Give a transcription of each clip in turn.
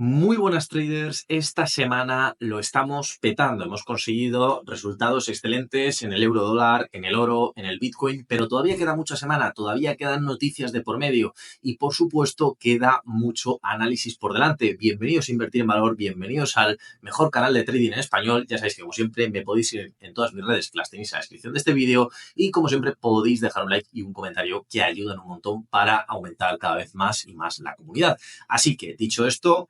Muy buenas traders, esta semana lo estamos petando, hemos conseguido resultados excelentes en el euro dólar, en el oro, en el Bitcoin, pero todavía queda mucha semana, todavía quedan noticias de por medio y por supuesto queda mucho análisis por delante. Bienvenidos a Invertir en Valor, bienvenidos al mejor canal de trading en español. Ya sabéis que como siempre me podéis seguir en todas mis redes, que las tenéis en la descripción de este vídeo, y como siempre podéis dejar un like y un comentario que ayudan un montón para aumentar cada vez más y más la comunidad. Así que dicho esto,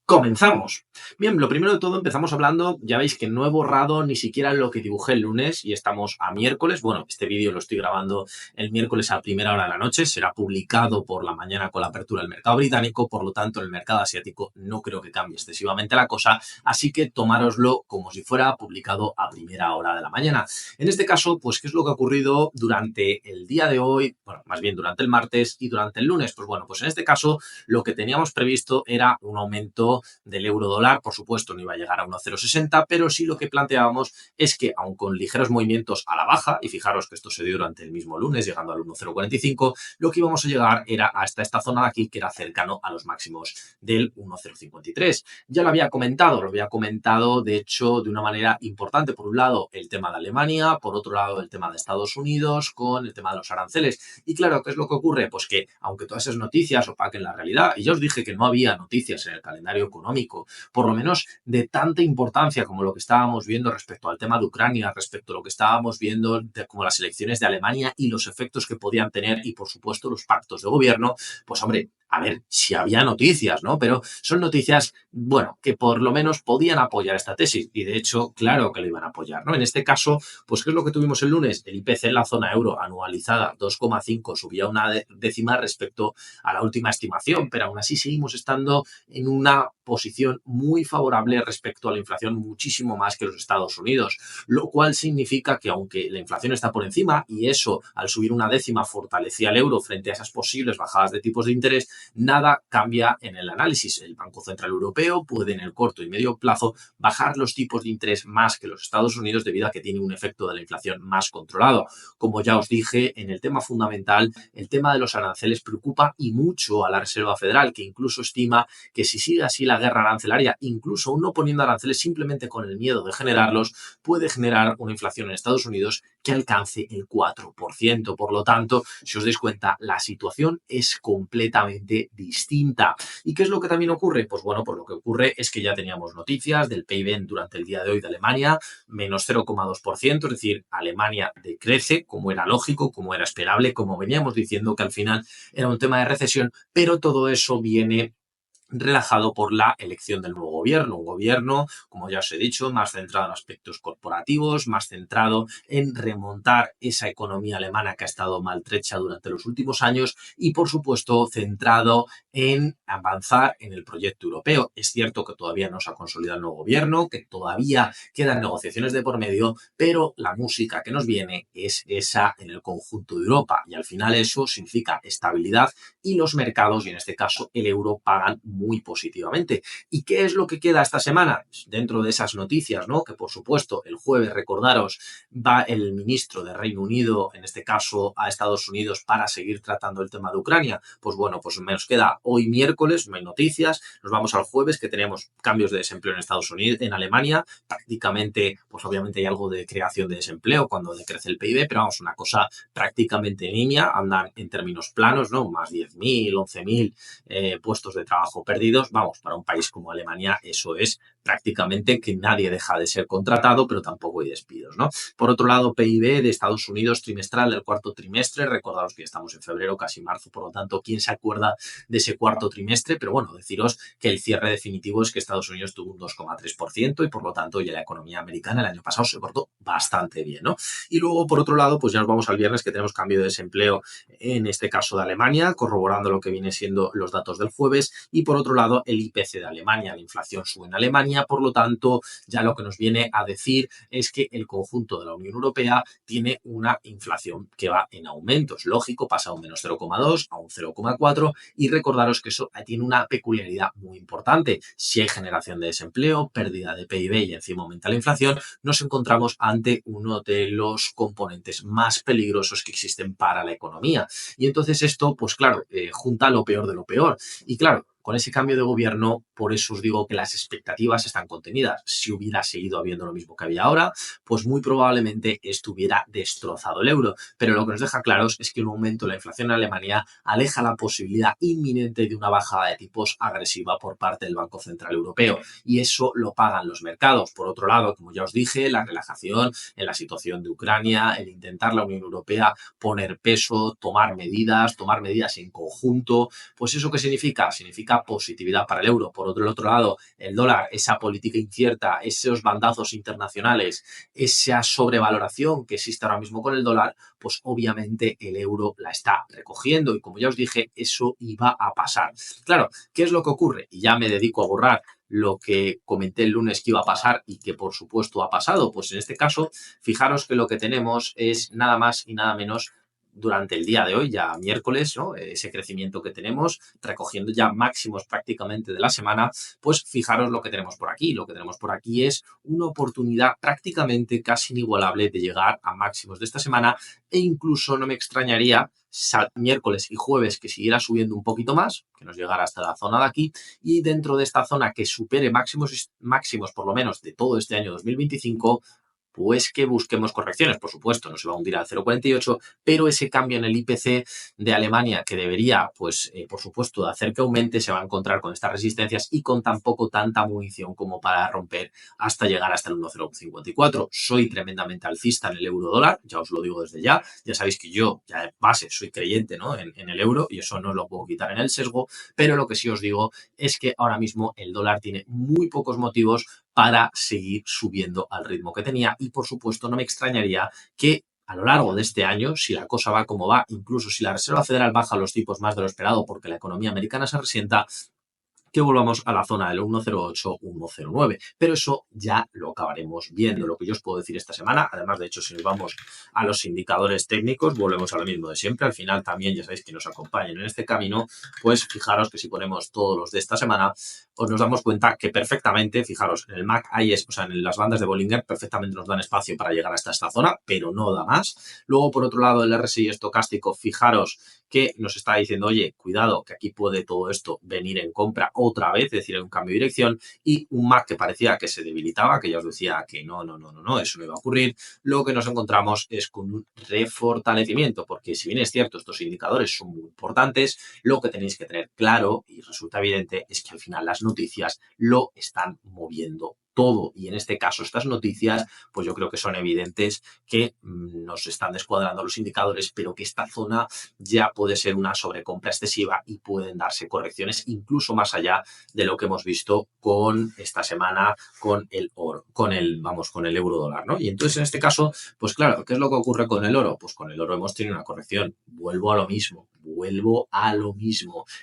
¡comenzamos! Bien, lo primero de todo empezamos hablando, ya veis que no he borrado ni siquiera lo que dibujé el lunes y estamos a miércoles. Bueno, este vídeo lo estoy grabando el miércoles a primera hora de la noche, será publicado por la mañana con la apertura del mercado británico, por lo tanto en el mercado asiático no creo que cambie excesivamente la cosa, así que tomároslo como si fuera publicado a primera hora de la mañana. En este caso, pues, ¿qué es lo que ha ocurrido durante el día de hoy? Bueno, más bien durante el martes y durante el lunes. Pues bueno, pues en este caso lo que teníamos previsto era un aumento del euro dólar. Por supuesto no iba a llegar a 1,060, pero sí lo que planteábamos es que, aun con ligeros movimientos a la baja, y fijaros que esto se dio durante el mismo lunes llegando al 1,045, lo que íbamos a llegar era hasta esta zona de aquí, que era cercano a los máximos del 1,053. Ya lo había comentado de hecho de una manera importante. Por un lado el tema de Alemania, por otro lado el tema de Estados Unidos con el tema de los aranceles. Y claro, ¿qué es lo que ocurre? Pues que aunque todas esas noticias opaquen la realidad, y ya os dije que no había noticias en el calendario económico, por lo menos de tanta importancia como lo que estábamos viendo respecto al tema de Ucrania, respecto a lo que estábamos viendo como las elecciones de Alemania y los efectos que podían tener, y por supuesto los pactos de gobierno, pues hombre, a ver, si había noticias, ¿no? Pero son noticias, bueno, que por lo menos podían apoyar esta tesis, y de hecho, claro que lo iban a apoyar, ¿no? En este caso, pues ¿qué es lo que tuvimos el lunes? El IPC en la zona euro anualizada 2,5, subía una décima respecto a la última estimación, pero aún así seguimos estando en una posición muy favorable respecto a la inflación, muchísimo más que los Estados Unidos, lo cual significa que aunque la inflación está por encima, y eso al subir una décima fortalecía el euro frente a esas posibles bajadas de tipos de interés, nada cambia en el análisis. El Banco Central Europeo puede en el corto y medio plazo bajar los tipos de interés más que los Estados Unidos, debido a que tiene un efecto de la inflación más controlado. Como ya os dije, en el tema fundamental, el tema de los aranceles preocupa y mucho a la Reserva Federal, que incluso estima que si sigue así la guerra arancelaria, incluso aún no poniendo aranceles, simplemente con el miedo de generarlos, puede generar una inflación en Estados Unidos que alcance el 4%. Por lo tanto, si os dais cuenta, la situación es completamente distinta. ¿Y qué es lo que también ocurre? Pues bueno, pues lo que ocurre es que ya teníamos noticias del PIB durante el día de hoy de Alemania, menos 0,2%, es decir, Alemania decrece, como era lógico, como era esperable, como veníamos diciendo que al final era un tema de recesión, pero todo eso viene relajado por la elección del nuevo gobierno, un gobierno, como ya os he dicho, más centrado en aspectos corporativos, más centrado en remontar esa economía alemana que ha estado maltrecha durante los últimos años, y por supuesto centrado en avanzar en el proyecto europeo. Es cierto que todavía no se ha consolidado el nuevo gobierno, que todavía quedan negociaciones de por medio, pero la música que nos viene es esa en el conjunto de Europa, y al final eso significa estabilidad, y los mercados, y en este caso el euro, pagan muy positivamente. ¿Y qué es lo que queda esta semana? Dentro de esas noticias, ¿no? Que por supuesto el jueves, recordaros, va el ministro de Reino Unido, en este caso a Estados Unidos, para seguir tratando el tema de Ucrania. Pues bueno, pues nos queda hoy miércoles, no hay noticias, nos vamos al jueves, que tenemos cambios de desempleo en Estados Unidos, en Alemania, prácticamente, pues obviamente hay algo de creación de desempleo cuando decrece el PIB, pero vamos, una cosa prácticamente nimia, andan en términos planos, ¿no? Más 10.000, 11.000 puestos de trabajo perdidos. Vamos, para un país como Alemania eso es prácticamente que nadie deja de ser contratado, pero tampoco hay despidos, ¿no? Por otro lado, PIB de Estados Unidos trimestral del cuarto trimestre, recordaros que ya estamos en febrero, casi marzo, por lo tanto, ¿quién se acuerda de ese cuarto trimestre? Pero bueno, deciros que el cierre definitivo es que Estados Unidos tuvo un 2,3%, y por lo tanto ya la economía americana el año pasado se portó bastante bien, ¿no? Y luego, por otro lado, pues ya nos vamos al viernes, que tenemos cambio de desempleo, en este caso de Alemania, corroborando lo que viene siendo los datos del jueves, y por otro lado el IPC de Alemania, la inflación sube en Alemania, por lo tanto ya lo que nos viene a decir es que el conjunto de la Unión Europea tiene una inflación que va en aumento. Es lógico, pasa a un menos 0,2 a un 0,4, y recordaros que eso tiene una peculiaridad muy importante. Si hay generación de desempleo, pérdida de PIB y encima aumenta la inflación, nos encontramos ante uno de los componentes más peligrosos que existen para la economía. Y entonces esto, pues claro, junta lo peor de lo peor. Y claro, con ese cambio de gobierno, por eso os digo que las expectativas están contenidas. Si hubiera seguido habiendo lo mismo que había ahora, pues muy probablemente estuviera destrozado el euro. Pero lo que nos deja claros es que un aumento de la inflación en Alemania aleja la posibilidad inminente de una bajada de tipos agresiva por parte del Banco Central Europeo. Y eso lo pagan los mercados. Por otro lado, como ya os dije, la relajación en la situación de Ucrania, el intentar la Unión Europea poner peso, tomar medidas en conjunto, pues ¿eso qué significa? Significa positividad para el euro. Por otro lado, el dólar, esa política incierta, esos bandazos internacionales, esa sobrevaloración que existe ahora mismo con el dólar, pues obviamente el euro la está recogiendo y como ya os dije, eso iba a pasar. Claro, ¿qué es lo que ocurre? Y ya me dedico a borrar lo que comenté el lunes que iba a pasar y que por supuesto ha pasado. Pues en este caso, fijaros que lo que tenemos es nada más y nada menos durante el día de hoy, ya miércoles, ¿no? Ese crecimiento que tenemos, recogiendo ya máximos prácticamente de la semana, pues fijaros lo que tenemos por aquí. Lo que tenemos por aquí es una oportunidad prácticamente casi inigualable de llegar a máximos de esta semana e incluso no me extrañaría miércoles y jueves que siguiera subiendo un poquito más, que nos llegara hasta la zona de aquí y dentro de esta zona que supere máximos por lo menos de todo este año 2025, pues que busquemos correcciones. Por supuesto, no se va a hundir al 0,48, pero ese cambio en el IPC de Alemania que debería, pues, por supuesto, hacer que aumente, se va a encontrar con estas resistencias y con tampoco tanta munición como para romper hasta llegar hasta el 1,054. Soy tremendamente alcista en el euro dólar, ya os lo digo desde ya. Ya sabéis que yo, ya de base, soy creyente, ¿no? en el euro y eso no lo puedo quitar en el sesgo, pero lo que sí os digo es que ahora mismo el dólar tiene muy pocos motivos para seguir subiendo al ritmo que tenía y por supuesto no me extrañaría que a lo largo de este año, si la cosa va como va, incluso si la Reserva Federal baja los tipos más de lo esperado porque la economía americana se resienta, que volvamos a la zona del 1,08, 1,09. Pero eso ya lo acabaremos viendo. Lo que yo os puedo decir esta semana, además, de hecho, si nos vamos a los indicadores técnicos, volvemos a lo mismo de siempre. Al final también ya sabéis que nos acompañan en este camino, pues fijaros que si ponemos todos los de esta semana, os nos damos cuenta que perfectamente, fijaros, en el MACD, o sea, en las bandas de Bollinger, perfectamente nos dan espacio para llegar hasta esta zona, pero no da más. Luego, por otro lado, el RSI estocástico, fijaros que nos está diciendo, oye, cuidado, que aquí puede todo esto venir en compra otra vez, es decir, en un cambio de dirección, y un MAC que parecía que se debilitaba, que ya os decía que no, eso no iba a ocurrir. Lo que nos encontramos es con un refortalecimiento, porque si bien es cierto, estos indicadores son muy importantes, lo que tenéis que tener claro, y resulta evidente, es que al final las noticias lo están moviendo todo. Y en este caso, estas noticias, pues yo creo que son evidentes que nos están descuadrando los indicadores, pero que esta zona ya puede ser una sobrecompra excesiva y pueden darse correcciones incluso más allá de lo que hemos visto con esta semana con el oro, con el euro dólar, ¿no? Y entonces en este caso, pues claro, ¿qué es lo que ocurre con el oro? Pues con el oro hemos tenido una corrección. Vuelvo a lo mismo.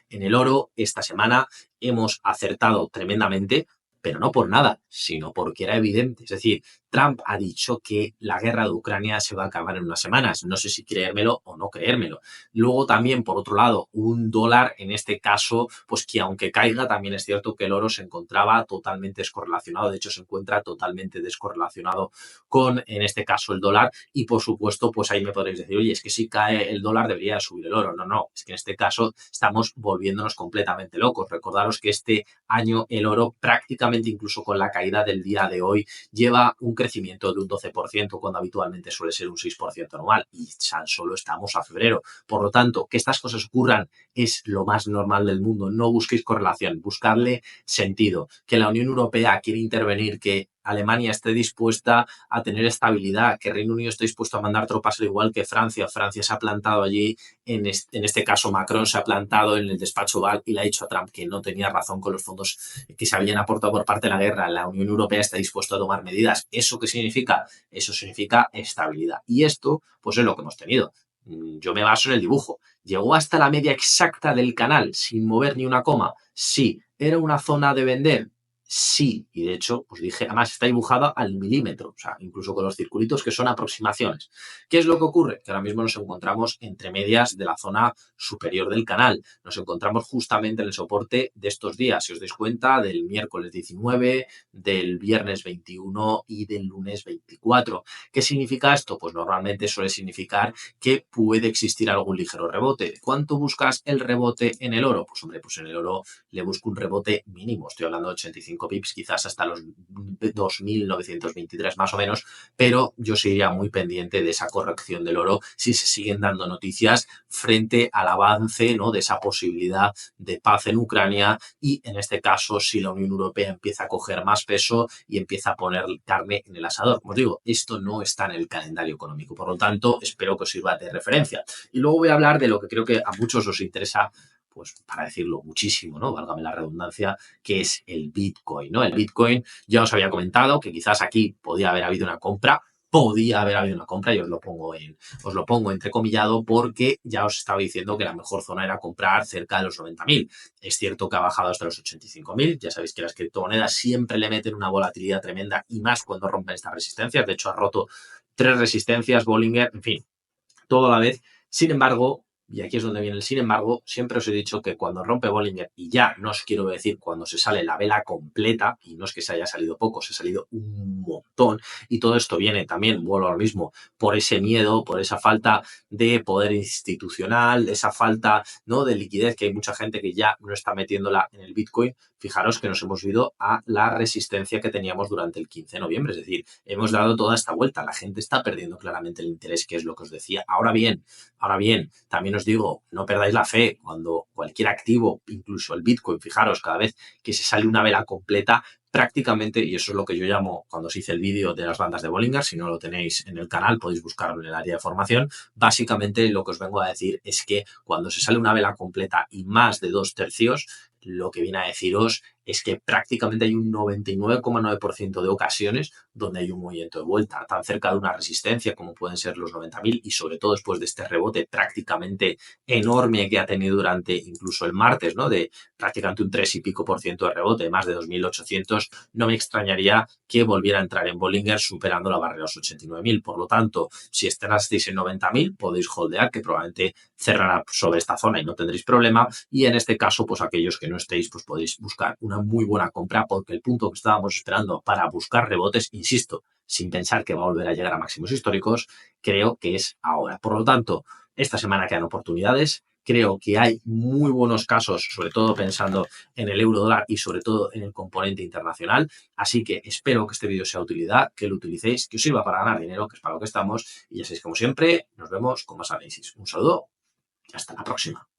En el oro esta semana hemos acertado tremendamente, pero no por nada, sino porque era evidente. Es decir, Trump ha dicho que la guerra de Ucrania se va a acabar en unas semanas. No sé si creérmelo o no creérmelo. Luego también, por otro lado, un dólar, en este caso, pues que aunque caiga, también es cierto que el oro se encontraba totalmente descorrelacionado. De hecho, se encuentra totalmente descorrelacionado con, en este caso, el dólar. Y, por supuesto, pues ahí me podréis decir, oye, es que si cae el dólar debería subir el oro. No, es que en este caso estamos volviéndonos completamente locos. Recordaros que este año el oro prácticamente, incluso con la caída del día de hoy, lleva un crecimiento de un 12% cuando habitualmente suele ser un 6% anual y tan solo estamos a febrero. Por lo tanto, que estas cosas ocurran es lo más normal del mundo. No busquéis correlación, buscarle sentido. Que la Unión Europea quiere intervenir, que Alemania esté dispuesta a tener estabilidad, que Reino Unido esté dispuesto a mandar tropas al igual que Francia. Francia se ha plantado allí, en este caso Macron se ha plantado en el despacho Oval y le ha dicho a Trump que no tenía razón con los fondos que se habían aportado por parte de la guerra. La Unión Europea está dispuesta a tomar medidas. ¿Eso qué significa? Eso significa estabilidad. Y esto, pues es lo que hemos tenido. Yo me baso en el dibujo. ¿Llegó hasta la media exacta del canal sin mover ni una coma? Sí. ¿Era una zona de vender? Sí, y de hecho, pues dije, además está dibujada al milímetro, o sea, incluso con los circulitos que son aproximaciones. ¿Qué es lo que ocurre? Que ahora mismo nos encontramos entre medias de la zona superior del canal. Nos encontramos justamente en el soporte de estos días, si os dais cuenta, del miércoles 19, del viernes 21 y del lunes 24. ¿Qué significa esto? Pues normalmente suele significar que puede existir algún ligero rebote. ¿Cuánto buscas el rebote en el oro? Pues hombre, pues en el oro le busco un rebote mínimo, estoy hablando de 85 pips, quizás hasta los 2.923 más o menos, pero yo seguiría muy pendiente de esa corrección del oro si se siguen dando noticias frente al avance, ¿no?, de esa posibilidad de paz en Ucrania y en este caso si la Unión Europea empieza a coger más peso y empieza a poner carne en el asador. Como os digo, esto no está en el calendario económico, por lo tanto espero que os sirva de referencia. Y luego voy a hablar de lo que creo que a muchos os interesa, pues para decirlo muchísimo, ¿no? Válgame la redundancia, que es el Bitcoin, ¿no? El Bitcoin, ya os había comentado que quizás aquí podía haber habido una compra, y os lo pongo entrecomillado porque ya os estaba diciendo que la mejor zona era comprar cerca de los 90.000. Es cierto que ha bajado hasta los 85.000, ya sabéis que las criptomonedas siempre le meten una volatilidad tremenda y más cuando rompen estas resistencias, de hecho ha roto 3 resistencias, Bollinger, en fin, todo a la vez. Sin embargo, y aquí es donde viene el sin embargo, siempre os he dicho que cuando rompe Bollinger, y ya no os quiero decir cuando se sale la vela completa, y no es que se haya salido poco, se ha salido un montón, y todo esto viene también, vuelvo a lo mismo, por ese miedo, por esa falta de poder institucional, esa falta, ¿no?, de liquidez, que hay mucha gente que ya no está metiéndola en el Bitcoin. Fijaros que nos hemos ido a la resistencia que teníamos durante el 15 de noviembre, es decir, hemos dado toda esta vuelta, la gente está perdiendo claramente el interés, que es lo que os decía. Ahora bien, también os digo, no perdáis la fe cuando cualquier activo, incluso el Bitcoin, fijaros, cada vez que se sale una vela completa, prácticamente, y eso es lo que yo llamo cuando os hice el vídeo de las bandas de Bollinger, si no lo tenéis en el canal, podéis buscarlo en el área de formación, básicamente lo que os vengo a decir es que cuando se sale una vela completa y más de 2/3, lo que viene a deciros es que prácticamente hay un 99,9% de ocasiones donde hay un movimiento de vuelta, tan cerca de una resistencia como pueden ser los 90.000 y sobre todo después de este rebote prácticamente enorme que ha tenido durante incluso el martes, ¿no?, de prácticamente un 3 y pico por ciento de rebote, más de 2.800, no me extrañaría que volviera a entrar en Bollinger superando la barrera de los 89.000. Por lo tanto, si estáis en 90.000, podéis holdear, que probablemente cerrará sobre esta zona y no tendréis problema. Y en este caso, pues aquellos que no estéis, pues podéis buscar una muy buena compra porque el punto que estábamos esperando para buscar rebotes, insisto, sin pensar que va a volver a llegar a máximos históricos, creo que es ahora. Por lo tanto, esta semana quedan oportunidades. Creo que hay muy buenos casos, sobre todo pensando en el euro dólar y sobre todo en el componente internacional. Así que espero que este vídeo sea de utilidad, que lo utilicéis, que os sirva para ganar dinero, que es para lo que estamos. Y ya sabéis, como siempre, nos vemos con más análisis. Un saludo y hasta la próxima.